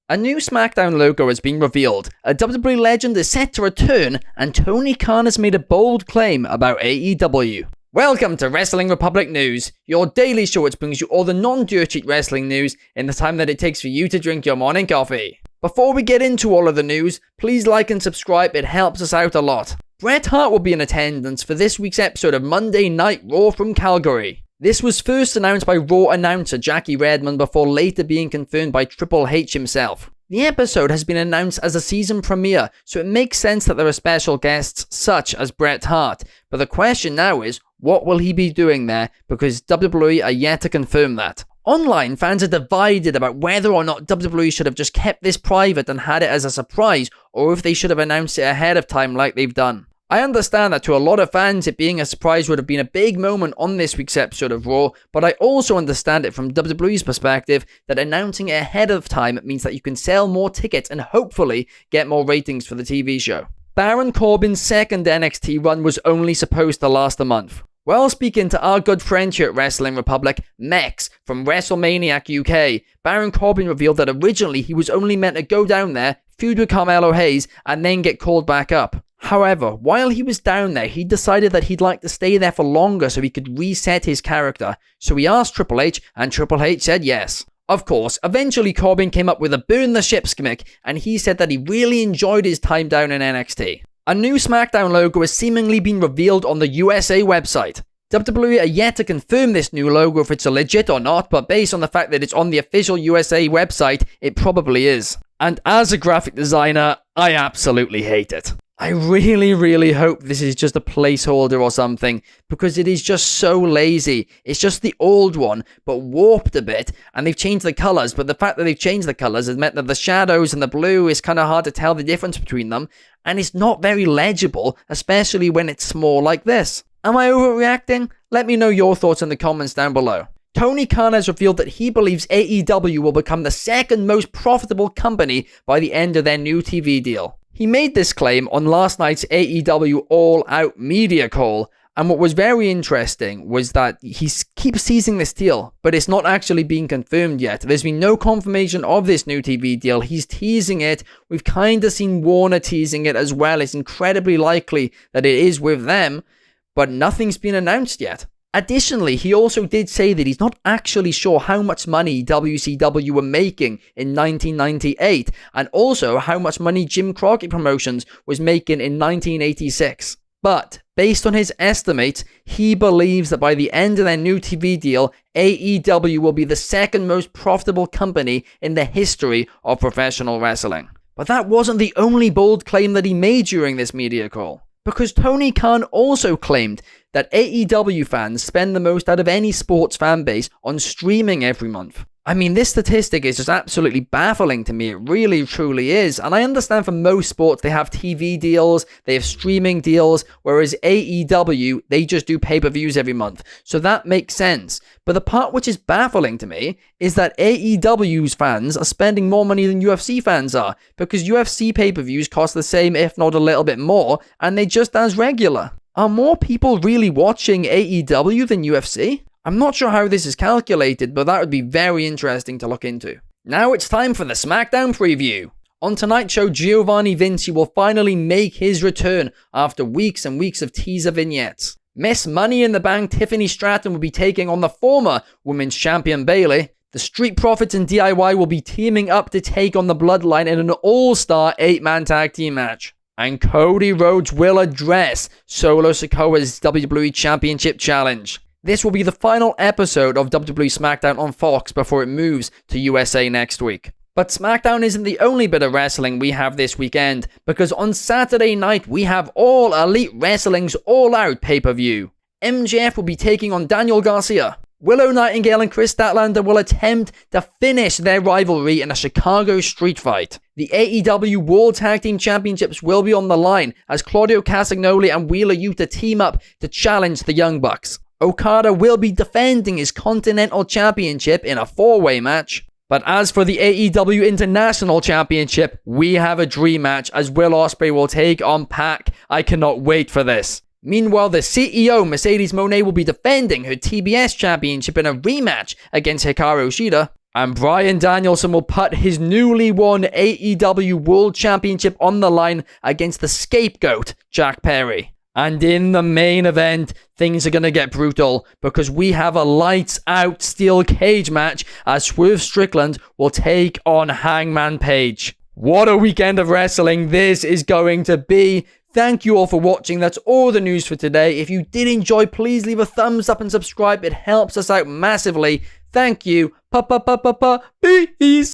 A new SmackDown logo has been revealed, a WWE legend is set to return, and Tony Khan has made a bold claim about AEW. Welcome to Wrestling Republic News, your daily show which brings you all the non-dirt sheet wrestling news in the time that it takes for you to drink your morning coffee. Before we get into all of the news, please like and subscribe, it helps us out a lot. Bret Hart will be in attendance for this week's episode of Monday Night Raw from Calgary. This was first announced by Raw announcer Jackie Redmond before later being confirmed by Triple H himself. The episode has been announced as a season premiere, so it makes sense that there are special guests such as Bret Hart. But the question now is, what will he be doing there? Because WWE are yet to confirm that. Online, fans are divided about whether or not WWE should have just kept this private and had it as a surprise, or if they should have announced it ahead of time like they've done. I understand that to a lot of fans, it being a surprise would have been a big moment on this week's episode of Raw, but I also understand it from WWE's perspective that announcing it ahead of time means that you can sell more tickets and hopefully get more ratings for the TV show. Baron Corbin's second NXT run was only supposed to last a month. While speaking to our good friend here at Wrestling Republic, Mex from WrestleManiac UK, Baron Corbin revealed that originally he was only meant to go down there, feud with Carmelo Hayes, and then get called back up. However, while he was down there, he decided that he'd like to stay there for longer so he could reset his character. So he asked Triple H, and Triple H said yes. Of course, eventually Corbin came up with a burn the ships gimmick, and he said that he really enjoyed his time down in NXT. A new SmackDown logo has seemingly been revealed on the USA website. WWE are yet to confirm this new logo if it's a legit or not, but based on the fact that it's on the official USA website, it probably is. And as a graphic designer, I absolutely hate it. I really hope this is just a placeholder or something, because it is just so lazy. It's just the old one, but warped a bit, and they've changed the colours, but the fact that they've changed the colours has meant that the shadows and the blue is kind of hard to tell the difference between them, and it's not very legible, especially when it's small like this. Am I overreacting? Let me know your thoughts in the comments down below. Tony Khan has revealed that he believes AEW will become the second most profitable company by the end of their new TV deal. He made this claim on last night's AEW All Out media call, and what was very interesting was that he keeps teasing this deal, but it's not actually being confirmed yet. There's been no confirmation of this new TV deal. He's teasing it. We've kind of seen Warner teasing it as well. It's incredibly likely that it is with them, but nothing's been announced yet. Additionally, he also did say that he's not actually sure how much money WCW were making in 1998, and also how much money Jim Crockett Promotions was making in 1986. But, based on his estimates, he believes that by the end of their new TV deal, AEW will be the second most profitable company in the history of professional wrestling. But that wasn't the only bold claim that he made during this media call, because Tony Khan also claimed that AEW fans spend the most out of any sports fan base on streaming every month. I mean, this statistic is just absolutely baffling to me. It really, truly is. And I understand for most sports, they have TV deals, they have streaming deals, whereas AEW, they just do pay-per-views every month. So that makes sense. But the part which is baffling to me is that AEW's fans are spending more money than UFC fans are, because UFC pay-per-views cost the same, if not a little bit more, and they just as regular. Are more people really watching AEW than UFC? I'm not sure how this is calculated, but that would be very interesting to look into. Now it's time for the SmackDown preview. On tonight's show, Giovanni Vinci will finally make his return after weeks and weeks of teaser vignettes. Miss Money in the Bank Tiffany Stratton will be taking on the former Women's Champion Bayley. The Street Profits and DIY will be teaming up to take on the Bloodline in an all-star 8-man tag team match. And Cody Rhodes will address Solo Sikoa's WWE Championship Challenge. This will be the final episode of WWE SmackDown on Fox before it moves to USA next week. But SmackDown isn't the only bit of wrestling we have this weekend, because on Saturday night we have All Elite Wrestling's All Out pay-per-view. MJF will be taking on Daniel Garcia. Willow Nightingale and Chris Statlander will attempt to finish their rivalry in a Chicago street fight. The AEW World Tag Team Championships will be on the line as Claudio Castagnoli and Wheeler Yuta team up to challenge the Young Bucks. Okada will be defending his Continental Championship in a 4-way match. But as for the AEW International Championship, we have a dream match as Will Ospreay will take on Pac. I cannot wait for this. Meanwhile, the CEO, Mercedes Moné, will be defending her TBS Championship in a rematch against Hikaru Shida. And Bryan Danielson will put his newly won AEW World Championship on the line against the scapegoat, Jack Perry. And in the main event, things are going to get brutal because we have a lights-out steel cage match as Swerve Strickland will take on Hangman Page. What a weekend of wrestling this is going to be. Thank you all for watching. That's all the news for today. If you did enjoy, please leave a thumbs up and subscribe. It helps us out massively. Thank you. Peace.